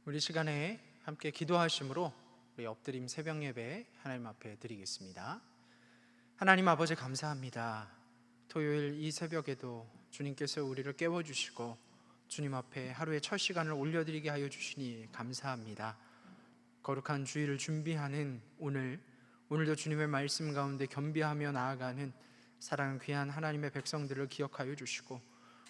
우리 시간에 함께 기도하심으로 우리 엎드림 새벽 예배 하나님 앞에 드리겠습니다. 하나님 아버지 감사합니다. 토요일 이 새벽에도 주님께서 우리를 깨워주시고 주님 앞에 하루의 첫 시간을 올려드리게 하여 주시니 감사합니다. 거룩한 주일을 준비하는 오늘도 주님의 말씀 가운데 겸비하며 나아가는 사랑하는 귀한 하나님의 백성들을 기억하여 주시고,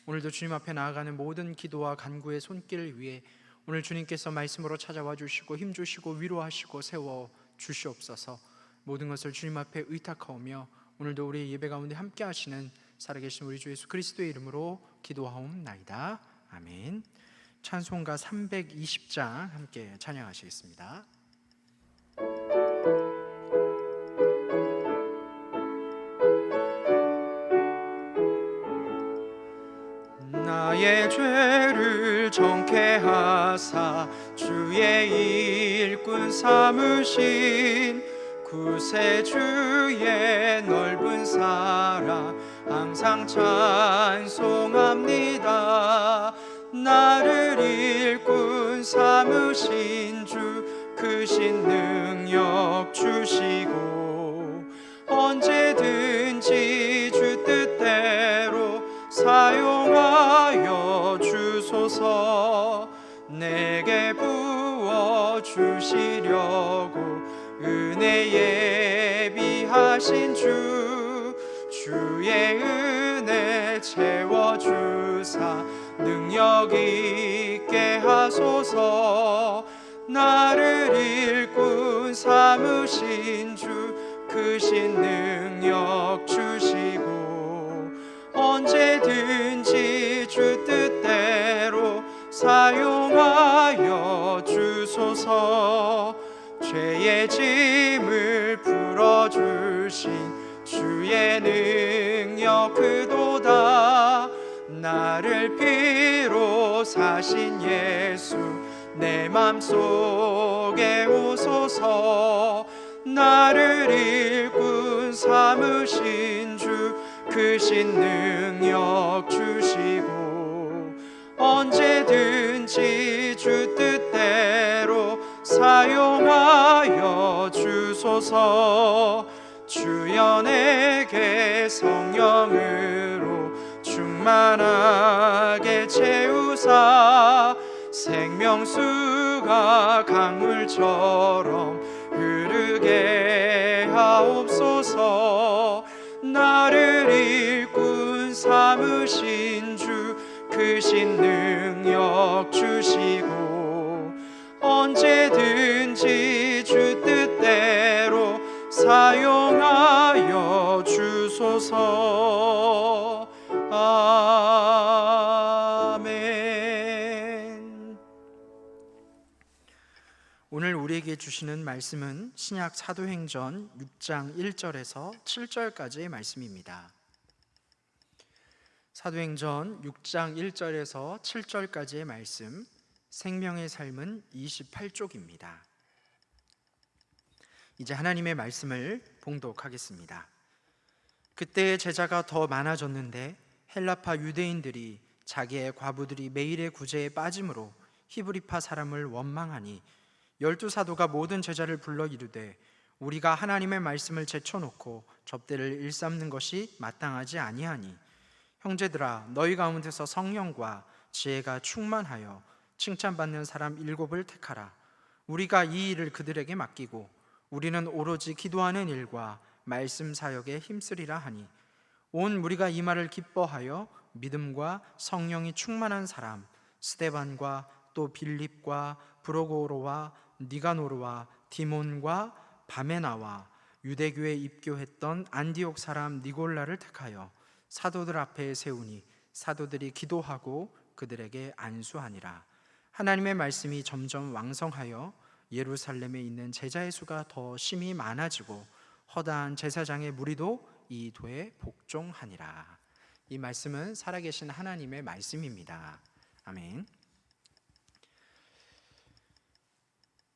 오늘도 주님 앞에 나아가는 모든 기도와 간구의 손길을 위해 오늘 주님께서 말씀으로 찾아와 주시고 힘주시고 위로하시고 세워 주시옵소서. 모든 것을 주님 앞에 의탁하오며 오늘도 우리 예배 가운데 함께 하시는 살아계신 우리 주 예수 그리스도의 이름으로 기도하옵나이다. 아멘. 찬송가 320장 함께 찬양하시겠습니다. 나의 죄를 정케 하사 주의 일꾼 삼으신 구세주의 넓은 사랑 항상 찬송합니다. 나를 일꾼 삼으신 주 크신 능력 주시고 언제든지 주 뜻대로 사용하여 주소서. 내게 부어 주시려고 은혜 예비하신 주의 은혜 채워주사 능력 있게 하소서. 나를 일꾼 삼으신 주 크신 능력 주시고 언제든지 주 뜻대로 사용하여 주소서. 죄의 짐을 풀어주신 주의 능력 그도다. 나를 피로 사신 예수 내 맘속에 오소서. 나를 일꾼 삼으신 주 크신 능력 주시고 언제든지 주 뜻대로 사용하여 주소서. 주여 내게 성령으로 충만하게 채우사 생명수가 강물처럼 흐르게 하옵소서. 나를 일꾼 삼으신 주 크신 능력 주시고 언제든지 주 뜻대로 사용하여 주소서. 아멘. 오늘 우리에게 주시는 말씀은 신약 사도행전 6장 1절에서 7절까지의 말씀입니다. 사도행전 6장 1절에서 7절까지의 말씀, 생명의 삶은 28쪽입니다. 이제 하나님의 말씀을 봉독하겠습니다. 그때 제자가 더 많아졌는데 헬라파 유대인들이 자기의 과부들이 매일의 구제에 빠짐으로 히브리파 사람을 원망하니 12사도가 모든 제자를 불러 이르되 우리가 하나님의 말씀을 제쳐놓고 접대를 일삼는 것이 마땅하지 아니하니 형제들아 너희 가운데서 성령과 지혜가 충만하여 칭찬받는 사람 7을 택하라. 우리가 이 일을 그들에게 맡기고 우리는 오로지 기도하는 일과 말씀 사역에 힘쓰리라 하니 온 무리가 이 말을 기뻐하여 믿음과 성령이 충만한 사람 스데반과 또 빌립과 브로고로와 니가노르와 디몬과 바메나와 유대교에 입교했던 안디옥 사람 니골라를 택하여 사도들 앞에 세우니 사도들이 기도하고 그들에게 안수하니라. 하나님의 말씀이 점점 왕성하여 예루살렘에 있는 제자의 수가 더 심히 많아지고 허다한 제사장의 무리도 이 도에 복종하니라. 이 말씀은 살아계신 하나님의 말씀입니다. 아멘.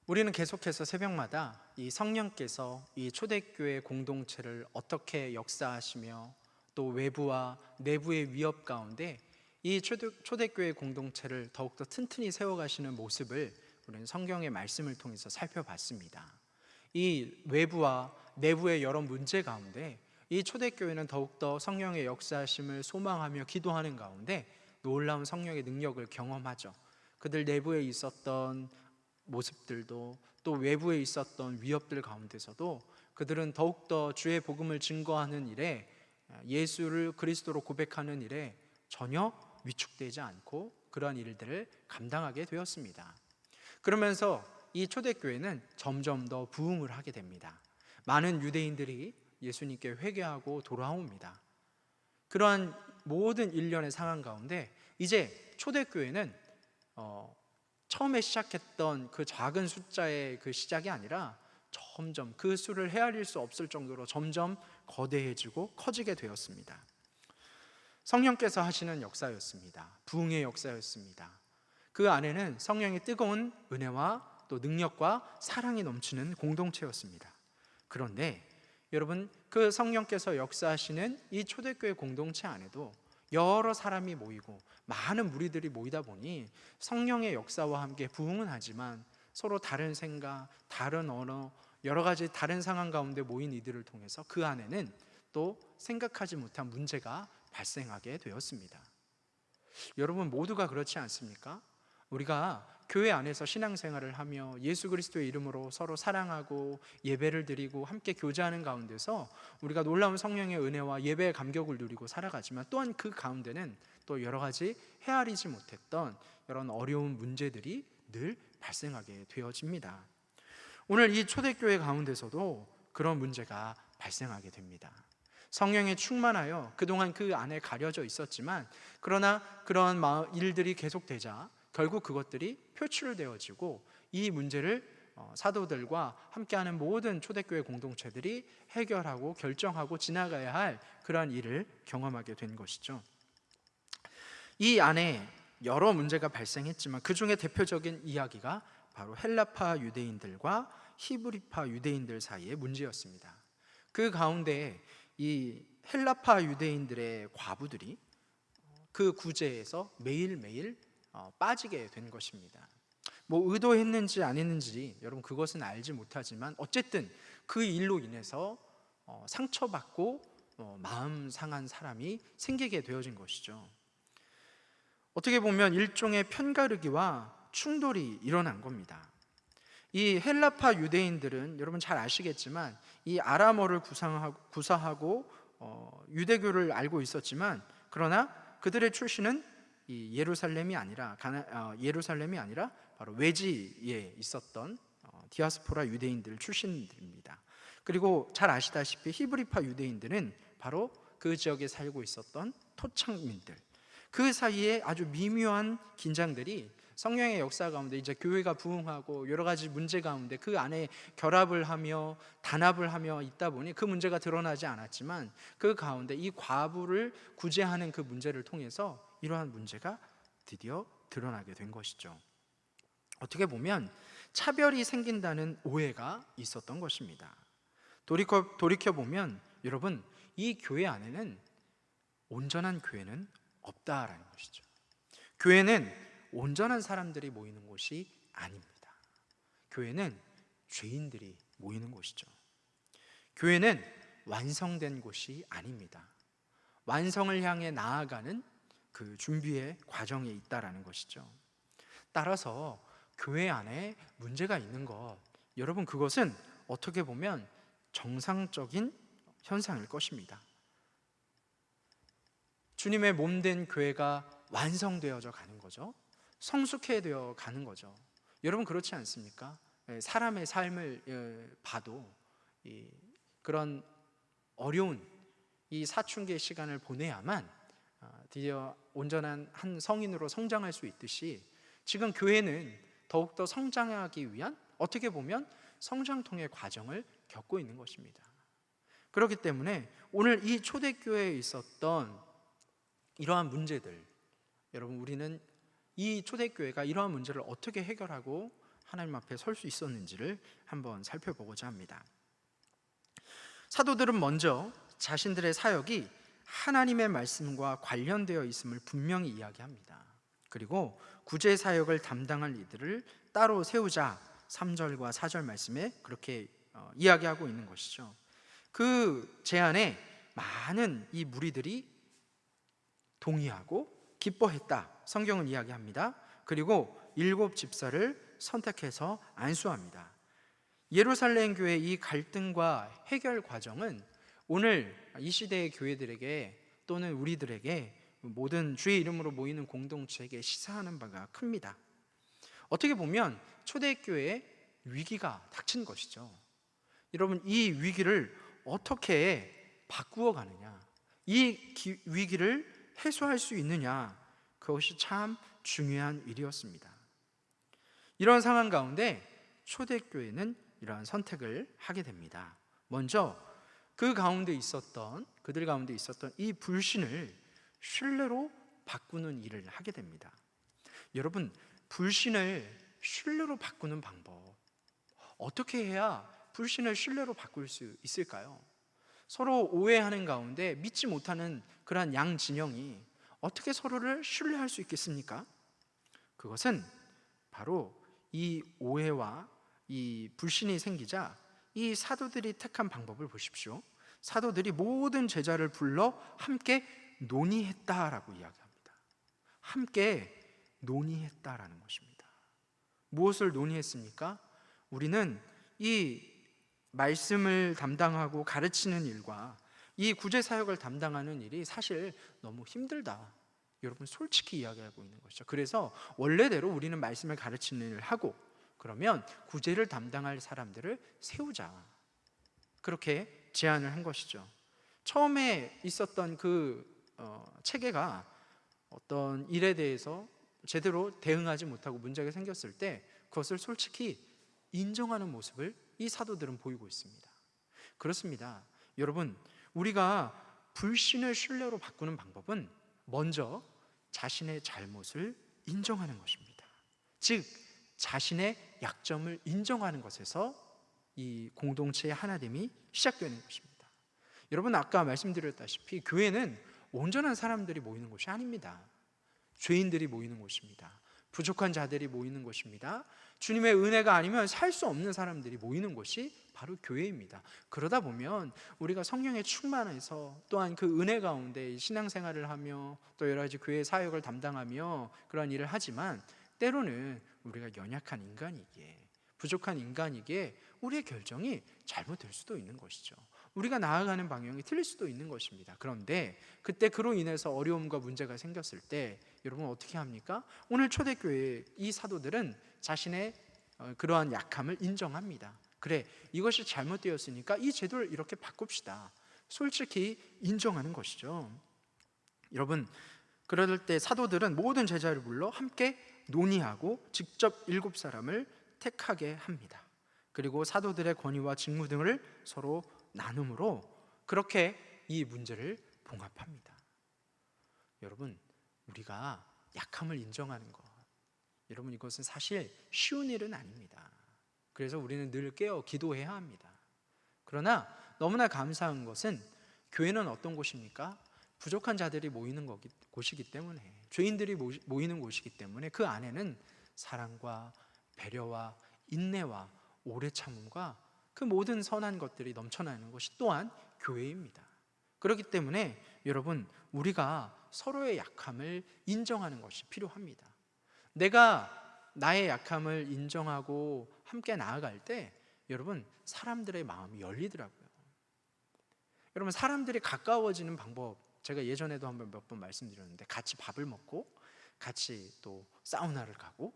우리는 계속해서 새벽마다 이 성령께서 이 초대교회 공동체를 어떻게 역사하시며 또 외부와 내부의 위협 가운데 이 초대교회 공동체를 더욱더 튼튼히 세워가시는 모습을 우리는 성경의 말씀을 통해서 살펴봤습니다. 이 외부와 내부의 여러 문제 가운데 이 초대교회는 더욱더 성령의 역사하심을 소망하며 기도하는 가운데 놀라운 성령의 능력을 경험하죠. 그들 내부에 있었던 모습들도 또 외부에 있었던 위협들 가운데서도 그들은 더욱더 주의 복음을 증거하는 일에, 예수를 그리스도로 고백하는 일에 전혀 위축되지 않고 그러한 일들을 감당하게 되었습니다. 그러면서 이 초대교회는 점점 더 부흥을 하게 됩니다. 많은 유대인들이 예수님께 회개하고 돌아옵니다. 그러한 모든 일련의 상황 가운데 이제 초대교회는 처음에 시작했던 그 작은 숫자의 그 시작이 아니라 점점 그 수를 헤아릴 수 없을 정도로 점점 거대해지고 커지게 되었습니다. 성령께서 하시는 역사였습니다. 부흥의 역사였습니다. 그 안에는 성령의 뜨거운 은혜와 또 능력과 사랑이 넘치는 공동체였습니다. 그런데 여러분, 그 성령께서 역사하시는 이 초대교회 공동체 안에도 여러 사람이 모이고 많은 무리들이 모이다 보니 성령의 역사와 함께 부흥은 하지만 서로 다른 생각, 다른 언어, 여러 가지 다른 상황 가운데 모인 이들을 통해서 그 안에는 또 생각하지 못한 문제가 발생하게 되었습니다. 여러분 모두가 그렇지 않습니까? 우리가 교회 안에서 신앙생활을 하며 예수 그리스도의 이름으로 서로 사랑하고 예배를 드리고 함께 교제하는 가운데서 우리가 놀라운 성령의 은혜와 예배의 감격을 누리고 살아가지만 또한 그 가운데는 또 여러 가지 헤아리지 못했던 이런 어려운 문제들이 늘 발생하게 되어집니다. 오늘 이 초대교회 가운데서도 그런 문제가 발생하게 됩니다. 성령에 충만하여 그동안 그 안에 가려져 있었지만 그러나 그런 일들이 계속되자 결국 그것들이 표출되어지고 이 문제를 사도들과 함께하는 모든 초대교회 공동체들이 해결하고 결정하고 지나가야 할 그러한 일을 경험하게 된 것이죠. 이 안에 여러 문제가 발생했지만 그 중에 대표적인 이야기가 바로 헬라파 유대인들과 히브리파 유대인들 사이의 문제였습니다. 그 가운데 이 헬라파 유대인들의 과부들이 그 구제에서 매일매일 빠지게 된 것입니다. 뭐 의도했는지 안 했는지 여러분 그것은 알지 못하지만 어쨌든 그 일로 인해서 상처받고 마음 상한 사람이 생기게 되어진 것이죠. 어떻게 보면 일종의 편가르기와 충돌이 일어난 겁니다. 이 헬라파 유대인들은 여러분 잘 아시겠지만 이 아람어를 구사하고 유대교를 알고 있었지만 그러나 그들의 출신은 이 예루살렘이 아니라 바로 외지에 있었던 디아스포라 유대인들 출신들입니다. 그리고 잘 아시다시피 히브리파 유대인들은 바로 그 지역에 살고 있었던 토착민들, 그 사이에 아주 미묘한 긴장들이 성령의 역사 가운데 이제 교회가 부흥하고 여러 가지 문제 가운데 그 안에 결합을 하며 단합을 하며 있다 보니 그 문제가 드러나지 않았지만 그 가운데 이 과부를 구제하는 그 문제를 통해서 이러한 문제가 드디어 드러나게 된 것이죠. 어떻게 보면 차별이 생긴다는 오해가 있었던 것입니다. 돌이켜보면 여러분 이 교회 안에는 온전한 교회는 없다라는 것이죠. 교회는 온전한 사람들이 모이는 곳이 아닙니다. 교회는 죄인들이 모이는 곳이죠. 교회는 완성된 곳이 아닙니다. 완성을 향해 나아가는 그 준비의 과정에 있다라는 것이죠. 따라서 교회 안에 문제가 있는 것, 여러분 그것은 어떻게 보면 정상적인 현상일 것입니다. 주님의 몸된 교회가 완성되어져 가는 거죠. 성숙해되어 가는 거죠. 여러분 그렇지 않습니까? 사람의 삶을 봐도 그런 어려운 이 사춘기의 시간을 보내야만 드디어 온전한 한 성인으로 성장할 수 있듯이 지금 교회는 더욱더 성장하기 위한 어떻게 보면 성장통의 과정을 겪고 있는 것입니다. 그렇기 때문에 오늘 이 초대교회에 있었던 이러한 문제들, 여러분 우리는 이 초대교회가 이러한 문제를 어떻게 해결하고 하나님 앞에 설 수 있었는지를 한번 살펴보고자 합니다. 사도들은 먼저 자신들의 사역이 하나님의 말씀과 관련되어 있음을 분명히 이야기합니다. 그리고 구제 사역을 담당할 이들을 따로 세우자, 3절과 4절 말씀에 그렇게 이야기하고 있는 것이죠. 그 제안에 많은 이 무리들이 동의하고 기뻐했다, 성경은 이야기합니다. 그리고 7집사를 선택해서 안수합니다. 예루살렘 교회의 이 갈등과 해결 과정은 오늘 이 시대의 교회들에게 또는 우리들에게, 모든 주의 이름으로 모이는 공동체에게 시사하는 바가 큽니다. 어떻게 보면 초대교회에 위기가 닥친 것이죠. 여러분, 이 위기를 어떻게 바꾸어 가느냐, 이 위기를 해소할 수 있느냐, 그것이 참 중요한 일이었습니다. 이런 상황 가운데 초대교회는 이러한 선택을 하게 됩니다. 먼저 그들 가운데 있었던 이 불신을 신뢰로 바꾸는 일을 하게 됩니다. 여러분, 불신을 신뢰로 바꾸는 방법, 어떻게 해야 불신을 신뢰로 바꿀 수 있을까요? 서로 오해하는 가운데 믿지 못하는 그러한 양 진영이 어떻게 서로를 신뢰할 수 있겠습니까? 그것은 바로 이 오해와 이 불신이 생기자 이 사도들이 택한 방법을 보십시오. 사도들이 모든 제자를 불러 함께 논의했다라고 이야기합니다. 함께 논의했다라는 것입니다. 무엇을 논의했습니까? 우리는 이 말씀을 담당하고 가르치는 일과 이 구제 사역을 담당하는 일이 사실 너무 힘들다, 여러분 솔직히 이야기하고 있는 것이죠. 그래서 원래대로 우리는 말씀을 가르치는 일을 하고, 그러면 구제를 담당할 사람들을 세우자, 그렇게 제안을 한 것이죠. 처음에 있었던 그 체계가 어떤 일에 대해서 제대로 대응하지 못하고 문제가 생겼을 때 그것을 솔직히 인정하는 모습을 이 사도들은 보이고 있습니다. 그렇습니다. 여러분, 우리가 불신을 신뢰로 바꾸는 방법은 먼저 자신의 잘못을 인정하는 것입니다. 즉, 자신의 약점을 인정하는 것에서 이 공동체의 하나됨이 시작되는 것입니다. 여러분, 아까 말씀드렸다시피 교회는 온전한 사람들이 모이는 곳이 아닙니다. 죄인들이 모이는 곳입니다. 부족한 자들이 모이는 곳입니다. 주님의 은혜가 아니면 살 수 없는 사람들이 모이는 곳이 바로 교회입니다. 그러다 보면 우리가 성령의 충만해서 또한 그 은혜 가운데 신앙생활을 하며 또 여러 가지 교회 사역을 담당하며 그런 일을 하지만, 때로는 우리가 연약한 인간이기에, 부족한 인간이기에 우리의 결정이 잘못될 수도 있는 것이죠. 우리가 나아가는 방향이 틀릴 수도 있는 것입니다. 그런데 그때 그로 인해서 어려움과 문제가 생겼을 때 여러분 어떻게 합니까? 오늘 초대교회 이 사도들은 자신의 그러한 약함을 인정합니다. 그래, 이것이 잘못되었으니까 이 제도를 이렇게 바꿉시다, 솔직히 인정하는 것이죠. 여러분, 그럴 때 사도들은 모든 제자를 불러 함께 논의하고 직접 7사람을 택하게 합니다. 그리고 사도들의 권위와 직무 등을 서로 나눔으로 그렇게 이 문제를 봉합합니다. 여러분, 우리가 약함을 인정하는 것, 여러분 이것은 사실 쉬운 일은 아닙니다. 그래서 우리는 늘 깨어 기도해야 합니다. 그러나 너무나 감사한 것은 교회는 어떤 곳입니까? 부족한 자들이 모이는 곳이기 때문에, 죄인들이 모이는 곳이기 때문에 그 안에는 사랑과 배려와 인내와 오래 참음과 그 모든 선한 것들이 넘쳐나는 것이 또한 교회입니다. 그렇기 때문에 여러분, 우리가 서로의 약함을 인정하는 것이 필요합니다. 내가 나의 약함을 인정하고 함께 나아갈 때 여러분, 사람들의 마음이 열리더라고요. 여러분, 사람들이 가까워지는 방법, 제가 예전에도 한번 몇 번 말씀드렸는데, 같이 밥을 먹고 같이 또 사우나를 가고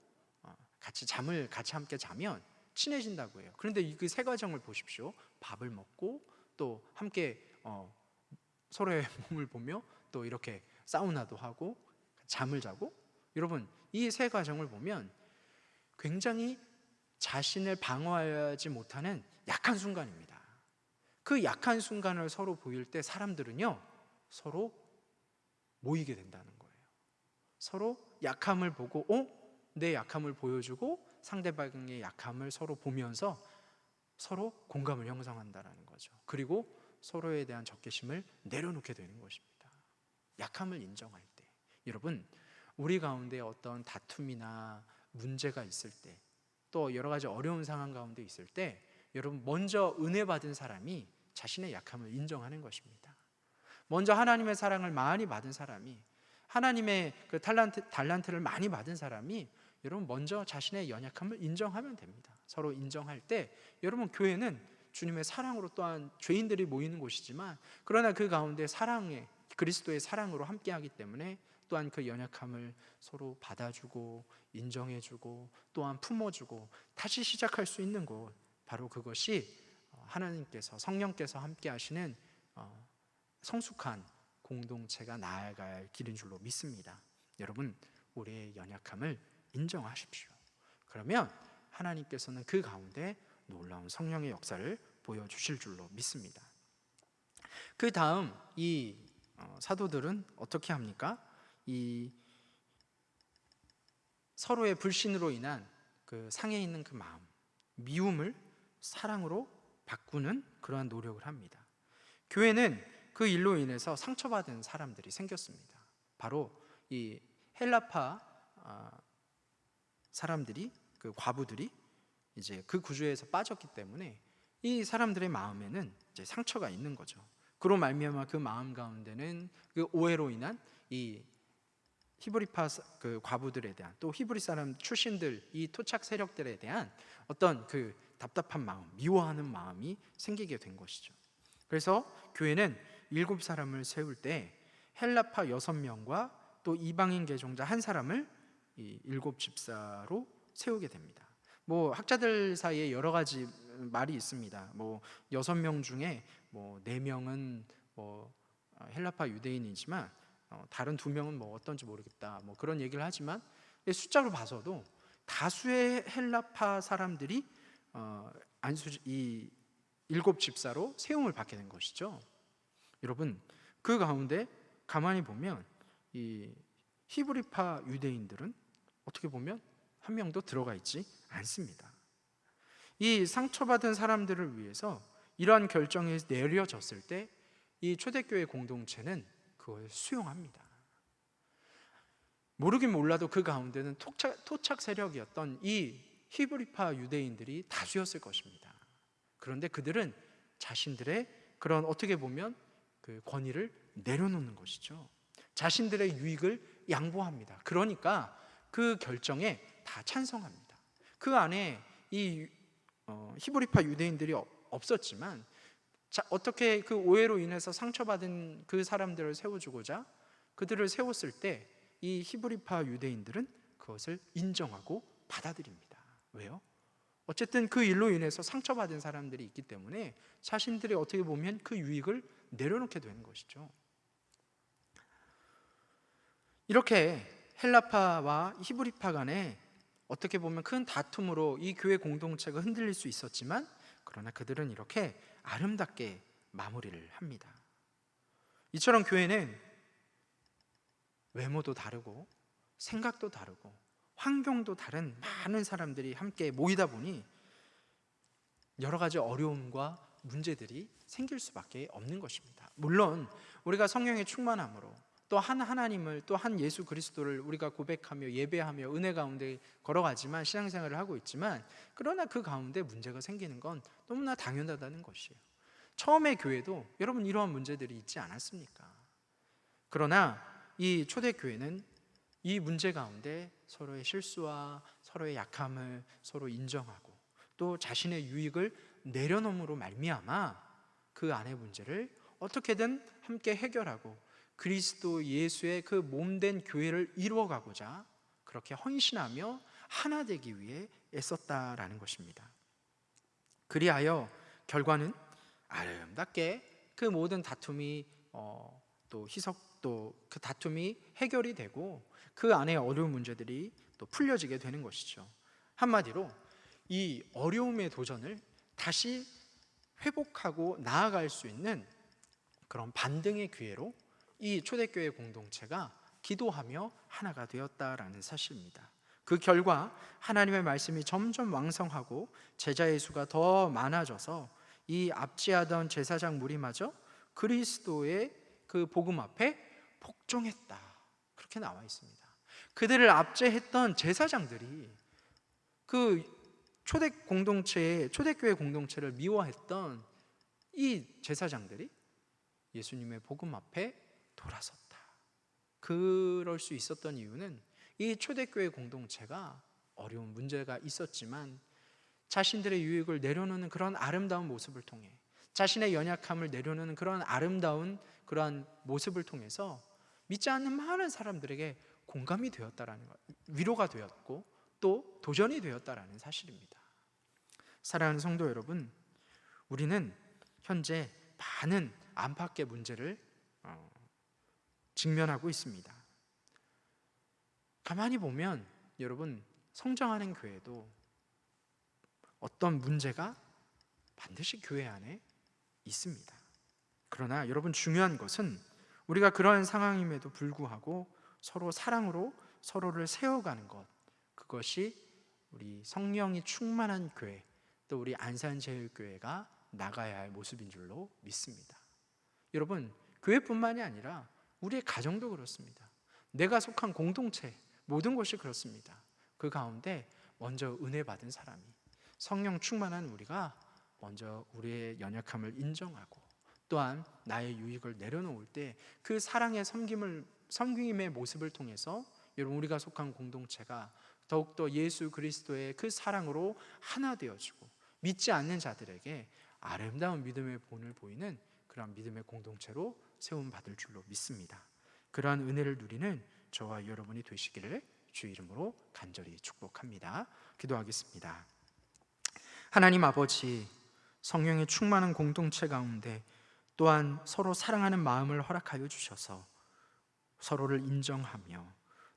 같이 잠을 같이 함께 자면 친해진다고 해요. 그런데 그 세 과정을 보십시오. 밥을 먹고 또 함께 서로의 몸을 보며 또 이렇게 사우나도 하고 잠을 자고, 여러분 이 세 과정을 보면 굉장히 자신을 방어하지 못하는 약한 순간입니다. 그 약한 순간을 서로 보일 때 사람들은요 서로 모이게 된다는 거예요. 서로 약함을 보고 내 약함을 보여주고 상대방의 약함을 서로 보면서 서로 공감을 형성한다는 거죠. 그리고 서로에 대한 적개심을 내려놓게 되는 것입니다. 약함을 인정할 때 여러분, 우리 가운데 어떤 다툼이나 문제가 있을 때, 또 여러 가지 어려운 상황 가운데 있을 때, 여러분 먼저 은혜 받은 사람이 자신의 약함을 인정하는 것입니다. 먼저 하나님의 사랑을 많이 받은 사람이, 하나님의 그 달란트를 많이 받은 사람이 여러분 먼저 자신의 연약함을 인정하면 됩니다. 서로 인정할 때 여러분, 교회는 주님의 사랑으로 또한 죄인들이 모이는 곳이지만, 그러나 그 가운데 사랑의, 그리스도의 사랑으로 함께하기 때문에 또한 그 연약함을 서로 받아주고 인정해주고 또한 품어주고 다시 시작할 수 있는 곳, 바로 그것이 하나님께서, 성령께서 함께하시는 성숙한 공동체가 나아갈 길인 줄로 믿습니다. 여러분, 우리의 연약함을 인정하십시오. 그러면 하나님께서는 그 가운데 놀라운 성령의 역사를 보여주실 줄로 믿습니다. 그 다음 이 사도들은 어떻게 합니까? 이 서로의 불신으로 인한 그 상해 있는 그 마음, 미움을 사랑으로 바꾸는 그러한 노력을 합니다. 교회는 그 일로 인해서 상처받은 사람들이 생겼습니다. 바로 이 헬라파 사람들이, 그 과부들이 이제 그 구조에서 빠졌기 때문에 이 사람들의 마음에는 이제 상처가 있는 거죠. 그로 말미암아 그 마음 가운데는 그 오해로 인한 이 히브리파 그 과부들에 대한, 또 히브리 사람 출신들, 이 토착 세력들에 대한 어떤 그 답답한 마음, 미워하는 마음이 생기게 된 것이죠. 그래서 교회는 7사람을 세울 때 헬라파 6명과 또 이방인 개종자 1사람을 이 7집사로 세우게 됩니다. 뭐 학자들 사이에 여러 가지 말이 있습니다. 뭐 6명 중에 뭐 4명은 뭐 헬라파 유대인이지만 다른 2명은 뭐 어떤지 모르겠다, 뭐 그런 얘기를 하지만 숫자로 봐서도 다수의 헬라파 사람들이 이 7집사로 세움을 받게 된 것이죠. 여러분, 그 가운데 가만히 보면 이 히브리파 유대인들은 어떻게 보면 한 명도 들어가 있지 않습니다. 이 상처받은 사람들을 위해서 이러한 결정이 내려졌을 때 이 초대교회 공동체는 그걸 수용합니다. 모르긴 몰라도 그 가운데는 토착 세력이었던 이 히브리파 유대인들이 다수였을 것입니다. 그런데 그들은 자신들의 그런, 어떻게 보면 그 권위를 내려놓는 것이죠. 자신들의 유익을 양보합니다. 그러니까 그 결정에 다 찬성합니다. 그 안에 이 히브리파 유대인들이 없었지만, 어떻게 그 오해로 인해서 상처받은 그 사람들을 세워주고자 그들을 세웠을 때 이 히브리파 유대인들은 그것을 인정하고 받아들입니다. 왜요? 어쨌든 그 일로 인해서 상처받은 사람들이 있기 때문에 자신들이 어떻게 보면 그 유익을 내려놓게 되는 것이죠. 이렇게 헬라파와 히브리파 간에 어떻게 보면 큰 다툼으로 이 교회 공동체가 흔들릴 수 있었지만, 그러나 그들은 이렇게 아름답게 마무리를 합니다. 이처럼 교회는 외모도 다르고 생각도 다르고 환경도 다른 많은 사람들이 함께 모이다 보니 여러 가지 어려움과 문제들이 생길 수밖에 없는 것입니다. 물론 우리가 성령의 충만함으로 또 한 하나님을, 또 한 예수 그리스도를 우리가 고백하며 예배하며 은혜 가운데 걸어가지만, 신앙생활을 하고 있지만, 그러나 그 가운데 문제가 생기는 건 너무나 당연하다는 것이에요. 처음에 교회도 여러분 이러한 문제들이 있지 않았습니까? 그러나 이 초대교회는 이 문제 가운데 서로의 실수와 서로의 약함을 서로 인정하고 또 자신의 유익을 내려놓음으로 말미암아 그 안의 문제를 어떻게든 함께 해결하고 그리스도 예수의 그 몸된 교회를 이루어가고자 그렇게 헌신하며 하나 되기 위해 애썼다라는 것입니다. 그리하여 결과는 아름답게 그 모든 다툼이 또 그 다툼이 해결이 되고 그 안에 어려운 문제들이 또 풀려지게 되는 것이죠. 한마디로 이 어려움의 도전을 다시 회복하고 나아갈 수 있는 그런 반등의 기회로 이 초대교회 공동체가 기도하며 하나가 되었다라는 사실입니다. 그 결과 하나님의 말씀이 점점 왕성하고 제자의 수가 더 많아져서 이 압제하던 제사장 무리마저 그리스도의 그 복음 앞에 복종했다, 그렇게 나와 있습니다. 그들을 압제했던 제사장들이 그 초대교회 공동체를 미워했던 이 제사장들이 예수님의 복음 앞에 돌아섰다. 그럴 수 있었던 이유는 이 초대교회 공동체가 어려운 문제가 있었지만 자신들의 유익을 내려놓는 그런 아름다운 모습을 통해, 자신의 연약함을 내려놓는 그런 아름다운 그러한 모습을 통해서 믿지 않는 많은 사람들에게 공감이 되었다라는 것, 위로가 되었고 또 도전이 되었다라는 사실입니다. 사랑하는 성도 여러분, 우리는 현재 많은 안팎의 문제를 직면하고 있습니다. 가만히 보면 여러분, 성장하는 교회도 어떤 문제가 반드시 교회 안에 있습니다. 그러나 여러분, 중요한 것은 우리가 그러한 상황임에도 불구하고 서로 사랑으로 서로를 세워가는 것, 그것이 우리 성령이 충만한 교회, 또 우리 안산제일교회가 나가야 할 모습인 줄로 믿습니다. 여러분, 교회뿐만이 아니라 우리의 가정도 그렇습니다. 내가 속한 공동체, 모든 것이 그렇습니다. 그 가운데 먼저 은혜 받은 사람이, 성령 충만한 우리가 먼저 우리의 연약함을 인정하고 또한 나의 유익을 내려놓을 때 그 사랑의 섬김의 모습을 통해서 여러분, 우리가 속한 공동체가 더욱더 예수 그리스도의 그 사랑으로 하나 되어지고 믿지 않는 자들에게 아름다운 믿음의 본을 보이는 그런 믿음의 공동체로 세움받을 줄로 믿습니다. 그러한 은혜를 누리는 저와 여러분이 되시기를 주 이름으로 간절히 축복합니다. 기도하겠습니다. 하나님 아버지, 성령의 충만한 공동체 가운데 또한 서로 사랑하는 마음을 허락하여 주셔서 서로를 인정하며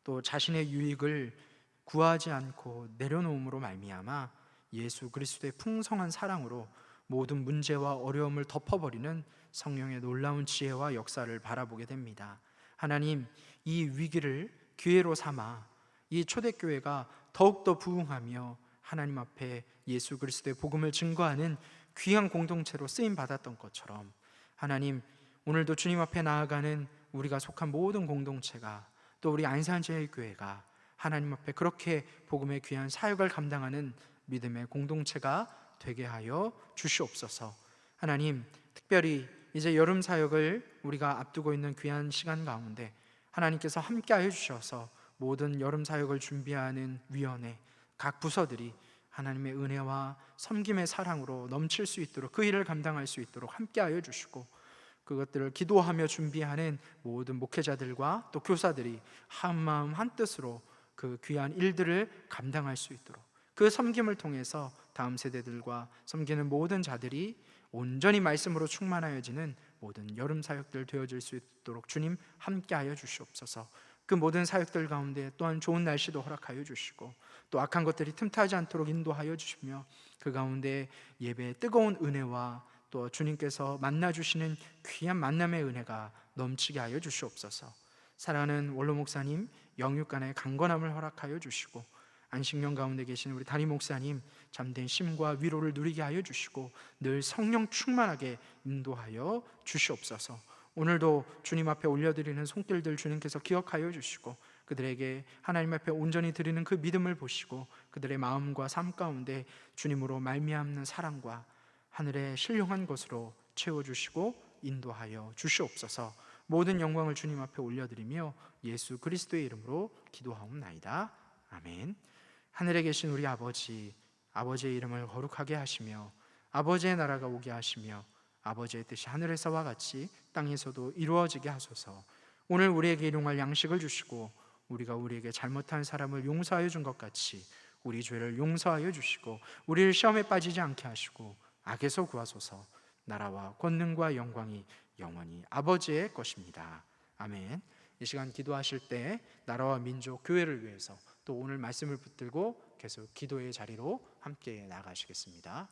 또 자신의 유익을 구하지 않고 내려놓음으로 말미암아 예수 그리스도의 풍성한 사랑으로 모든 문제와 어려움을 덮어버리는 성령의 놀라운 지혜와 역사를 바라보게 됩니다. 하나님, 이 위기를 기회로 삼아 이 초대교회가 더욱더 부흥하며 하나님 앞에 예수 그리스도의 복음을 증거하는 귀한 공동체로 쓰임받았던 것처럼 하나님, 오늘도 주님 앞에 나아가는 우리가 속한 모든 공동체가, 또 우리 안산제일교회가 하나님 앞에 그렇게 복음의 귀한 사역을 감당하는 믿음의 공동체가 되게 하여 주시옵소서. 하나님, 특별히 이제 여름 사역을 우리가 앞두고 있는 귀한 시간 가운데 하나님께서 함께 하여 주셔서 모든 여름 사역을 준비하는 위원회, 각 부서들이 하나님의 은혜와 섬김의 사랑으로 넘칠 수 있도록, 그 일을 감당할 수 있도록 함께 하여 주시고, 그것들을 기도하며 준비하는 모든 목회자들과 또 교사들이 한마음 한뜻으로 그 귀한 일들을 감당할 수 있도록, 그 섬김을 통해서 다음 세대들과 섬기는 모든 자들이 온전히 말씀으로 충만하여지는 모든 여름 사역들 되어질 수 있도록 주님 함께하여 주시옵소서. 그 모든 사역들 가운데 또한 좋은 날씨도 허락하여 주시고 또 악한 것들이 틈타지 않도록 인도하여 주시며 그 가운데 예배의 뜨거운 은혜와 또 주님께서 만나주시는 귀한 만남의 은혜가 넘치게 하여 주시옵소서. 사랑하는 원로 목사님 영육간의 강건함을 허락하여 주시고 안식년 가운데 계신 우리 담임 목사님 잠든 심과 위로를 누리게 하여 주시고 늘 성령 충만하게 인도하여 주시옵소서. 오늘도 주님 앞에 올려드리는 손길들 주님께서 기억하여 주시고 그들에게 하나님 앞에 온전히 드리는 그 믿음을 보시고 그들의 마음과 삶 가운데 주님으로 말미암는 사랑과 하늘의 신령한 것으로 채워주시고 인도하여 주시옵소서. 모든 영광을 주님 앞에 올려드리며 예수 그리스도의 이름으로 기도하옵나이다. 아멘. 하늘에 계신 우리 아버지, 아버지의 이름을 거룩하게 하시며 아버지의 나라가 오게 하시며 아버지의 뜻이 하늘에서와 같이 땅에서도 이루어지게 하소서. 오늘 우리에게 일용할 양식을 주시고 우리가 우리에게 잘못한 사람을 용서하여 준 것 같이 우리 죄를 용서하여 주시고 우리를 시험에 빠지지 않게 하시고 악에서 구하소서. 나라와 권능과 영광이 영원히 아버지의 것입니다. 아멘. 이 시간 기도하실 때 나라와 민족, 교회를 위해서 또 오늘 말씀을 붙들고 계속 기도의 자리로 함께 나가시겠습니다.